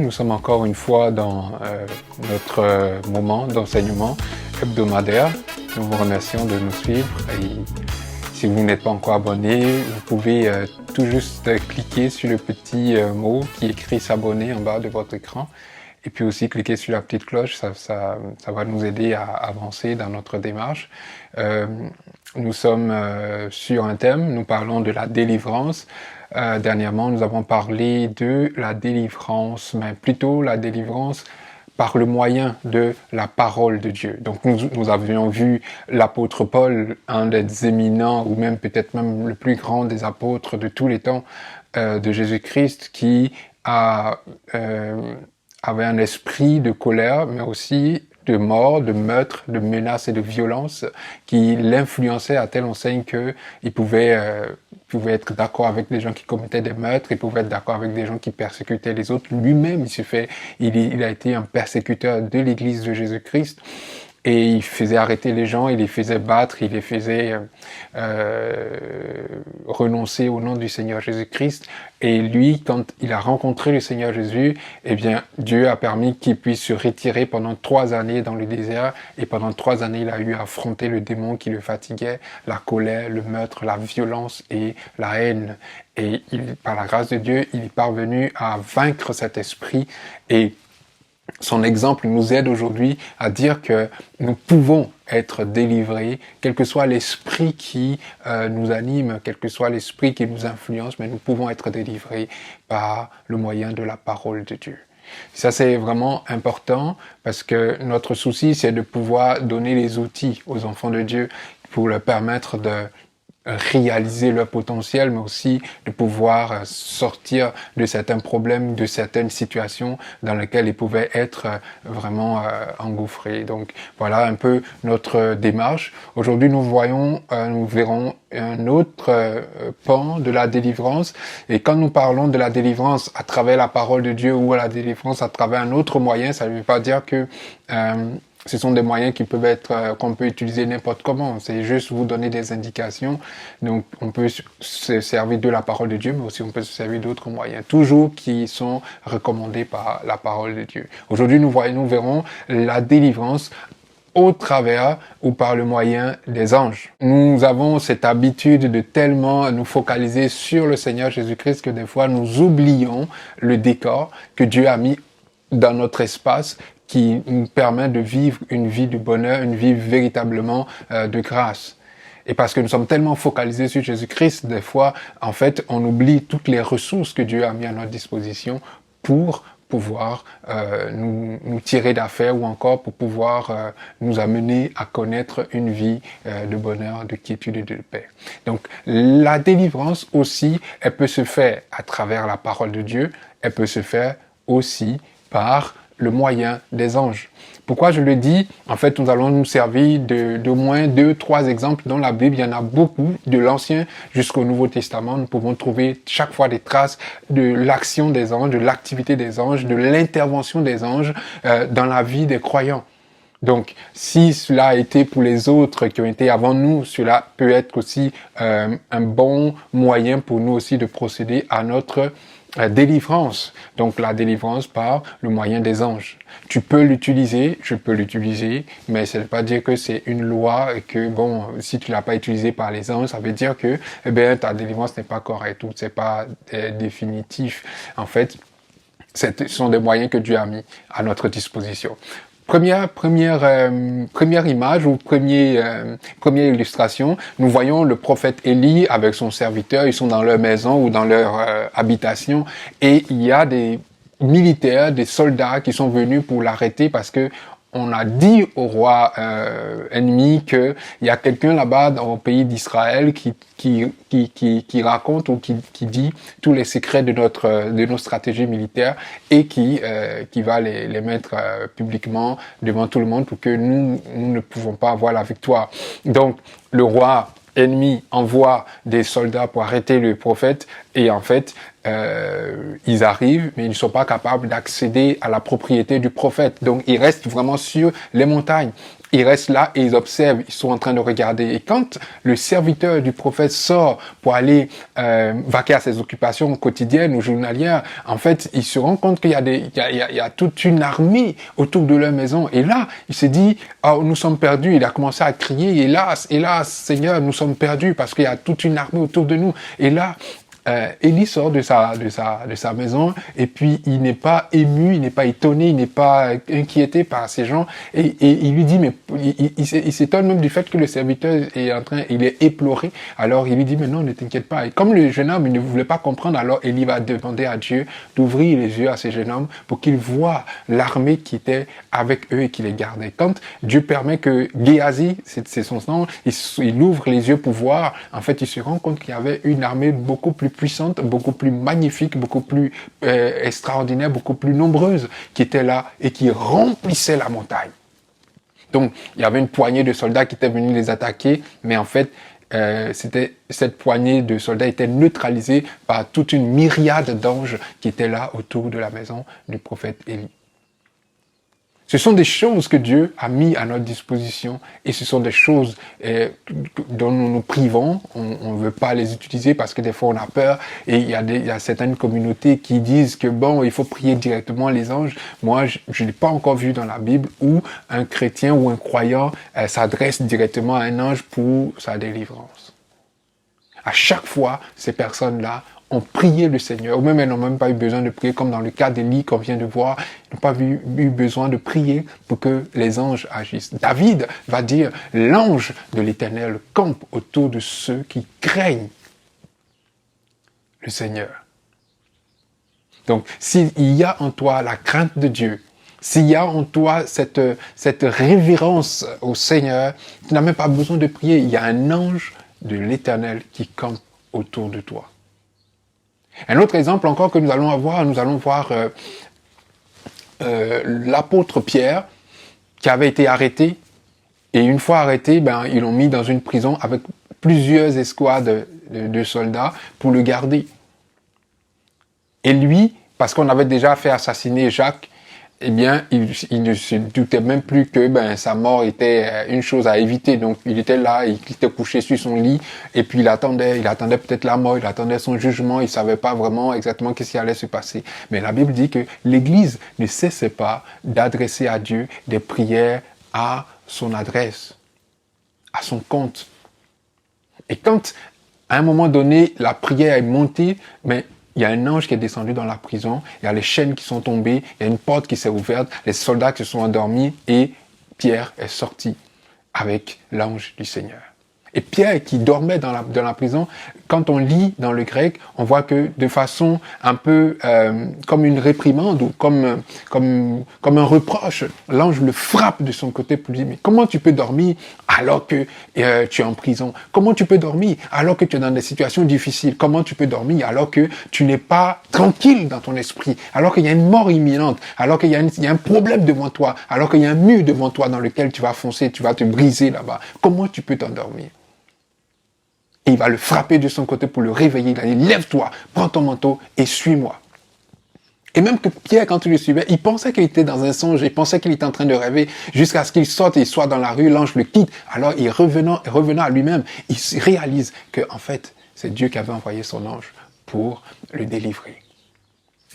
nous sommes encore une fois dans notre moment d'enseignement hebdomadaire. Nous vous remercions de nous suivre et si vous n'êtes pas encore abonné, vous pouvez tout juste cliquer sur le petit mot qui est écrit s'abonner en bas de votre écran et puis aussi cliquer sur la petite cloche, ça va nous aider à avancer dans notre démarche. Nous sommes sur un thème, nous parlons de la délivrance. Dernièrement, nous avons parlé de la délivrance, mais plutôt la délivrance par le moyen de la parole de Dieu. Donc nous avions vu l'apôtre Paul, un des éminents, ou même peut-être même le plus grand des apôtres de tous les temps de Jésus-Christ, qui avait un esprit de colère, mais aussi de mort, de meurtre, de menace et de violence qui l'influençait à telle enseigne qu'il pouvait être d'accord avec des gens qui commettaient des meurtres, il pouvait être d'accord avec des gens qui persécutaient les autres. Lui-même, il a été un persécuteur de l'Église de Jésus-Christ. Et il faisait arrêter les gens, il les faisait battre, il les faisait renoncer au nom du Seigneur Jésus-Christ. Et lui, quand il a rencontré le Seigneur Jésus, eh bien, Dieu a permis qu'il puisse se retirer pendant 3 années dans le désert. Et pendant 3 années, il a eu à affronter le démon qui le fatiguait, la colère, le meurtre, la violence et la haine. Et par la grâce de Dieu, il est parvenu à vaincre cet esprit et son exemple nous aide aujourd'hui à dire que nous pouvons être délivrés, quel que soit l'esprit qui nous anime, quel que soit l'esprit qui nous influence, mais nous pouvons être délivrés par le moyen de la parole de Dieu. Ça, c'est vraiment important parce que notre souci, c'est de pouvoir donner les outils aux enfants de Dieu pour leur permettre de réaliser leur potentiel, mais aussi de pouvoir sortir de certains problèmes, de certaines situations dans lesquelles ils pouvaient être vraiment engouffrés. Donc voilà un peu notre démarche. Aujourd'hui, nous verrons un autre pan de la délivrance. Et quand nous parlons de la délivrance à travers la parole de Dieu ou à la délivrance à travers un autre moyen, ça ne veut pas dire que ce sont des moyens qui peuvent être qu'on peut utiliser n'importe comment. C'est juste vous donner des indications. Donc, on peut se servir de la parole de Dieu, mais aussi on peut se servir d'autres moyens, toujours qui sont recommandés par la parole de Dieu. Aujourd'hui, nous verrons la délivrance au travers ou par le moyen des anges. Nous avons cette habitude de tellement nous focaliser sur le Seigneur Jésus-Christ que des fois nous oublions le décor que Dieu a mis dans notre espace qui nous permet de vivre une vie de bonheur, une vie véritablement de grâce. Et parce que nous sommes tellement focalisés sur Jésus-Christ, des fois, en fait, on oublie toutes les ressources que Dieu a mis à notre disposition pour pouvoir nous tirer d'affaire ou encore pour pouvoir nous amener à connaître une vie de bonheur, de quiétude et de paix. Donc, la délivrance aussi, elle peut se faire à travers la parole de Dieu, elle peut se faire aussi par le moyen des anges. Pourquoi je le dis? En fait, nous allons nous servir d'au moins 2-3 exemples dans la Bible. Il y en a beaucoup, de l'Ancien jusqu'au Nouveau Testament. Nous pouvons trouver chaque fois des traces de l'action des anges, de l'activité des anges, de l'intervention des anges dans la vie des croyants. Donc, si cela a été pour les autres qui ont été avant nous, cela peut être aussi un bon moyen pour nous aussi de procéder à notre délivrance. Donc la délivrance par le moyen des anges. Tu peux l'utiliser, je peux l'utiliser, mais ça ne veut pas dire que c'est une loi et que bon, si tu l'as pas utilisé par les anges, ça veut dire que ta délivrance n'est pas correcte ou c'est pas définitif. En fait, ce sont des moyens que Dieu a mis à notre disposition. Première image ou première illustration, nous voyons le prophète Élie avec son serviteur, ils sont dans leur maison ou dans leur habitation et il y a des militaires, des soldats qui sont venus pour l'arrêter parce que on a dit au roi ennemi que il y a quelqu'un là-bas au pays d'Israël qui raconte ou qui dit tous les secrets de nos stratégies militaires et qui va les mettre publiquement devant tout le monde pour que nous ne pouvons pas avoir la victoire. Donc le roi ennemi envoie des soldats pour arrêter le prophète et en fait ils arrivent mais ils ne sont pas capables d'accéder à la propriété du prophète, donc ils restent vraiment sur les montagnes ils restent là et ils observent, ils sont en train de regarder. Et quand le serviteur du prophète sort pour aller vaquer à ses occupations quotidiennes ou journalières, en fait, il se rend compte qu'il y a toute une armée autour de leur maison. Et là, il s'est dit, oh, nous sommes perdus. Il a commencé à crier, hélas, hélas, Seigneur, nous sommes perdus parce qu'il y a toute une armée autour de nous. Et là, Élie sort de sa maison et puis il n'est pas ému, il n'est pas étonné, il n'est pas inquiété par ces gens et il lui dit, mais il s'étonne même du fait que le serviteur il est éploré. Alors il lui dit, mais non, ne t'inquiète pas. Et comme le jeune homme, il ne voulait pas comprendre, alors Élie va demander à Dieu d'ouvrir les yeux à ce jeune homme pour qu'il voie l'armée qui était avec eux et qui les gardait. Quand Dieu permet que Géasi, c'est son nom, il ouvre les yeux pour voir, en fait, il se rend compte qu'il y avait une armée beaucoup plus puissante, beaucoup plus magnifique, beaucoup plus extraordinaire, beaucoup plus nombreuse qui était là et qui remplissait la montagne. Donc, il y avait une poignée de soldats qui étaient venus les attaquer, mais en fait, cette poignée de soldats était neutralisée par toute une myriade d'anges qui étaient là autour de la maison du prophète Élie. Ce sont des choses que Dieu a mis à notre disposition et ce sont des choses dont nous nous privons. On ne veut pas les utiliser parce que des fois on a peur et il y a certaines communautés qui disent que bon, il faut prier directement les anges. Moi, je n'ai pas encore vu dans la Bible où un chrétien ou un croyant s'adresse directement à un ange pour sa délivrance. À chaque fois, ces personnes-là ont prié le Seigneur, ou même elles n'ont même pas eu besoin de prier, comme dans le cas d'Élie qu'on vient de voir, ils n'ont pas eu besoin de prier pour que les anges agissent. David va dire, l'ange de l'Éternel campe autour de ceux qui craignent le Seigneur. Donc, s'il y a en toi la crainte de Dieu, s'il y a en toi cette révérence au Seigneur, tu n'as même pas besoin de prier, il y a un ange de l'Éternel qui campe autour de toi. Un autre exemple encore que nous allons voir l'apôtre Pierre qui avait été arrêté et une fois arrêté, ils l'ont mis dans une prison avec plusieurs escouades de soldats pour le garder. Et lui, parce qu'on avait déjà fait assassiner Jacques, eh bien, il ne se doutait même plus que sa mort était une chose à éviter. Donc, il était là, il était couché sur son lit, et puis il attendait peut-être la mort, il attendait son jugement, il savait pas vraiment exactement qu'est-ce qui allait se passer. Mais la Bible dit que l'Église ne cessait pas d'adresser à Dieu des prières à son adresse, à son compte. Et quand, à un moment donné, la prière est montée, il y a un ange qui est descendu dans la prison, il y a les chaînes qui sont tombées, il y a une porte qui s'est ouverte, les soldats qui se sont endormis et Pierre est sorti avec l'ange du Seigneur. Et Pierre qui dormait dans la prison, quand on lit dans le grec, on voit que de façon un peu comme une réprimande ou comme un reproche, l'ange le frappe de son côté pour lui dire, mais comment tu peux dormir alors que tu es en prison? Comment tu peux dormir alors que tu es dans des situations difficiles? Comment tu peux dormir alors que tu n'es pas tranquille dans ton esprit? Alors qu'il y a une mort imminente? Alors qu'il y a un problème devant toi? Alors qu'il y a un mur devant toi dans lequel tu vas foncer, tu vas te briser là-bas? Comment tu peux t'endormir? Et il va le frapper de son côté pour le réveiller. Il va dire, lève-toi, prends ton manteau et suis-moi. Et même que Pierre, quand il le suivait, il pensait qu'il était dans un songe, il pensait qu'il était en train de rêver, jusqu'à ce qu'il sorte et il soit dans la rue, l'ange le quitte. Alors, revenant à lui-même, il réalise que, en fait, c'est Dieu qui avait envoyé son ange pour le délivrer.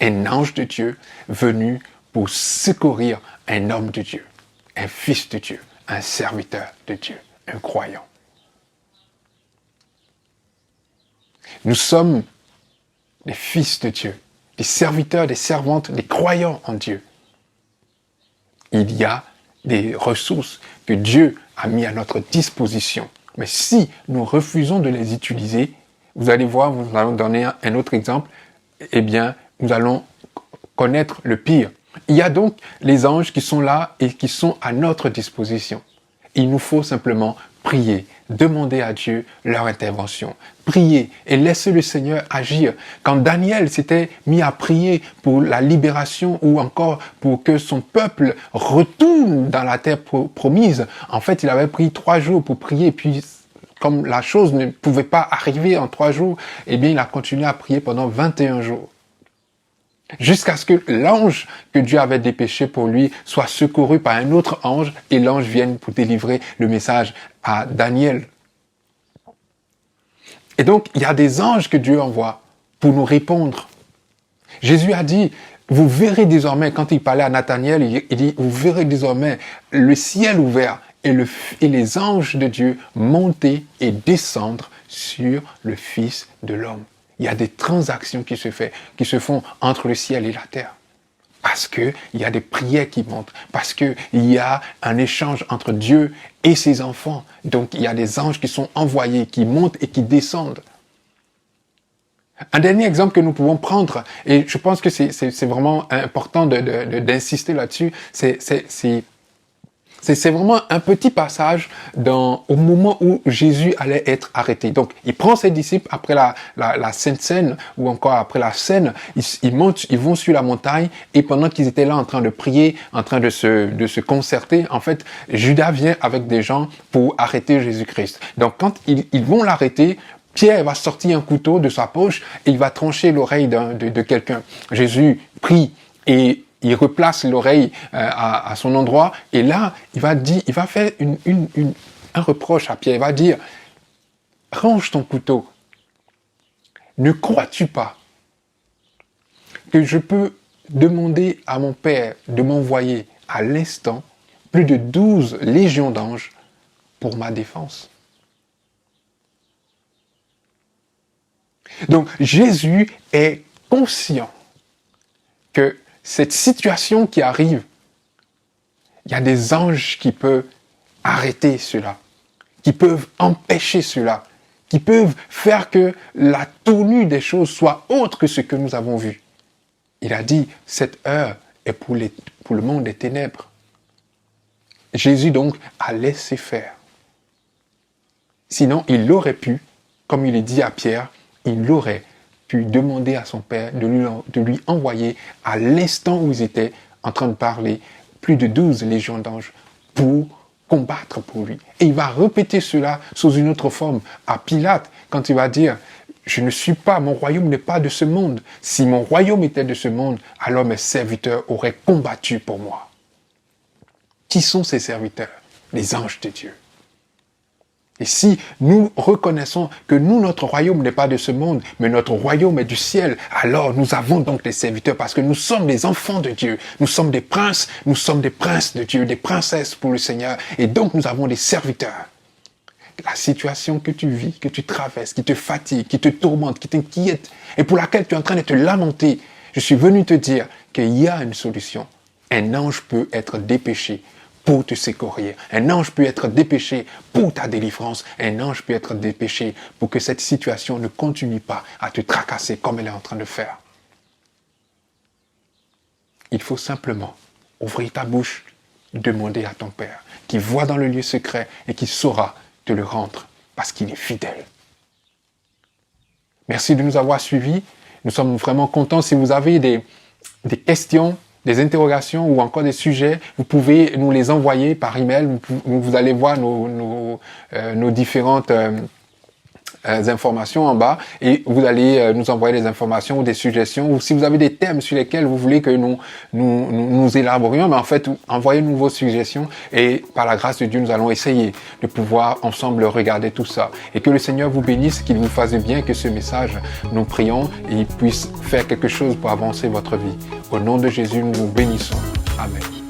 Un ange de Dieu venu pour secourir un homme de Dieu, un fils de Dieu, un serviteur de Dieu, un croyant. Nous sommes des fils de Dieu, des serviteurs, des servantes, des croyants en Dieu. Il y a des ressources que Dieu a mis à notre disposition. Mais si nous refusons de les utiliser, vous allez voir, nous allons donner un autre exemple, eh bien, nous allons connaître le pire. Il y a donc les anges qui sont là et qui sont à notre disposition. Il nous faut simplement prier, demander à Dieu leur intervention. Prier et laisser le Seigneur agir. Quand Daniel s'était mis à prier pour la libération ou encore pour que son peuple retourne dans la terre promise, en fait, il avait pris 3 jours pour prier, puis comme la chose ne pouvait pas arriver en 3 jours, eh bien, il a continué à prier pendant 21 jours. Jusqu'à ce que l'ange que Dieu avait dépêché pour lui soit secouru par un autre ange et l'ange vienne pour délivrer le message à Daniel. Et donc, il y a des anges que Dieu envoie pour nous répondre. Jésus a dit, vous verrez désormais, quand il parlait à Nathanaël, il dit, vous verrez désormais le ciel ouvert et les anges de Dieu monter et descendre sur le Fils de l'homme. Il y a des transactions qui se font entre le ciel et la terre. Parce qu'il y a des prières qui montent. Parce qu'il y a un échange entre Dieu et ses enfants. Donc il y a des anges qui sont envoyés, qui montent et qui descendent. Un dernier exemple que nous pouvons prendre, et je pense que c'est vraiment important d'insister là-dessus, c'est vraiment un petit passage au moment où Jésus allait être arrêté. Donc, il prend ses disciples après la Sainte Seine, ou encore après la Seine, ils vont sur la montagne, et pendant qu'ils étaient là en train de prier, en train de se concerter, en fait, Judas vient avec des gens pour arrêter Jésus-Christ. Donc, quand ils vont l'arrêter, Pierre va sortir un couteau de sa poche et il va trancher l'oreille de quelqu'un. Jésus prie et il replace l'oreille à son endroit et là, il va faire un reproche à Pierre. Il va dire, range ton couteau. Ne crois-tu pas que je peux demander à mon Père de m'envoyer à l'instant plus de 12 légions d'anges pour ma défense? Donc, Jésus est conscient que cette situation qui arrive, il y a des anges qui peuvent arrêter cela, qui peuvent empêcher cela, qui peuvent faire que la tournure des choses soit autre que ce que nous avons vu. Il a dit, cette heure est pour le monde des ténèbres. Jésus donc a laissé faire. Sinon, il aurait pu, comme il est dit à Pierre, il aurait pu demander à son Père de lui envoyer à l'instant où ils étaient en train de parler plus de 12 légions d'anges pour combattre pour lui. Et il va répéter cela sous une autre forme à Pilate quand il va dire « Je ne suis pas, mon royaume n'est pas de ce monde. Si mon royaume était de ce monde, alors mes serviteurs auraient combattu pour moi. » Qui sont ces serviteurs? Les anges de Dieu. Et si nous reconnaissons que notre royaume n'est pas de ce monde, mais notre royaume est du ciel, alors nous avons donc des serviteurs parce que nous sommes des enfants de Dieu. Nous sommes des princes de Dieu, des princesses pour le Seigneur. Et donc nous avons des serviteurs. La situation que tu vis, que tu traverses, qui te fatigue, qui te tourmente, qui t'inquiète, et pour laquelle tu es en train de te lamenter, je suis venu te dire qu'il y a une solution. Un ange peut être dépêché pour te secourir. Un ange peut être dépêché pour ta délivrance. Un ange peut être dépêché pour que cette situation ne continue pas à te tracasser comme elle est en train de faire. Il faut simplement ouvrir ta bouche, demander à ton Père, qui voit dans le lieu secret et qui saura te le rendre parce qu'il est fidèle. Merci de nous avoir suivis. Nous sommes vraiment contents. Si vous avez des questions, des interrogations ou encore des sujets, vous pouvez nous les envoyer par email. Vous allez voir nos différentes informations en bas et vous allez nous envoyer des informations ou des suggestions. Ou si vous avez des thèmes sur lesquels vous voulez que nous élaborions, mais en fait, envoyez-nous vos suggestions et par la grâce de Dieu, nous allons essayer de pouvoir ensemble regarder tout ça. Et que le Seigneur vous bénisse, qu'il vous fasse bien, que ce message, nous prions et il puisse faire quelque chose pour avancer votre vie. Au nom de Jésus, nous vous bénissons. Amen.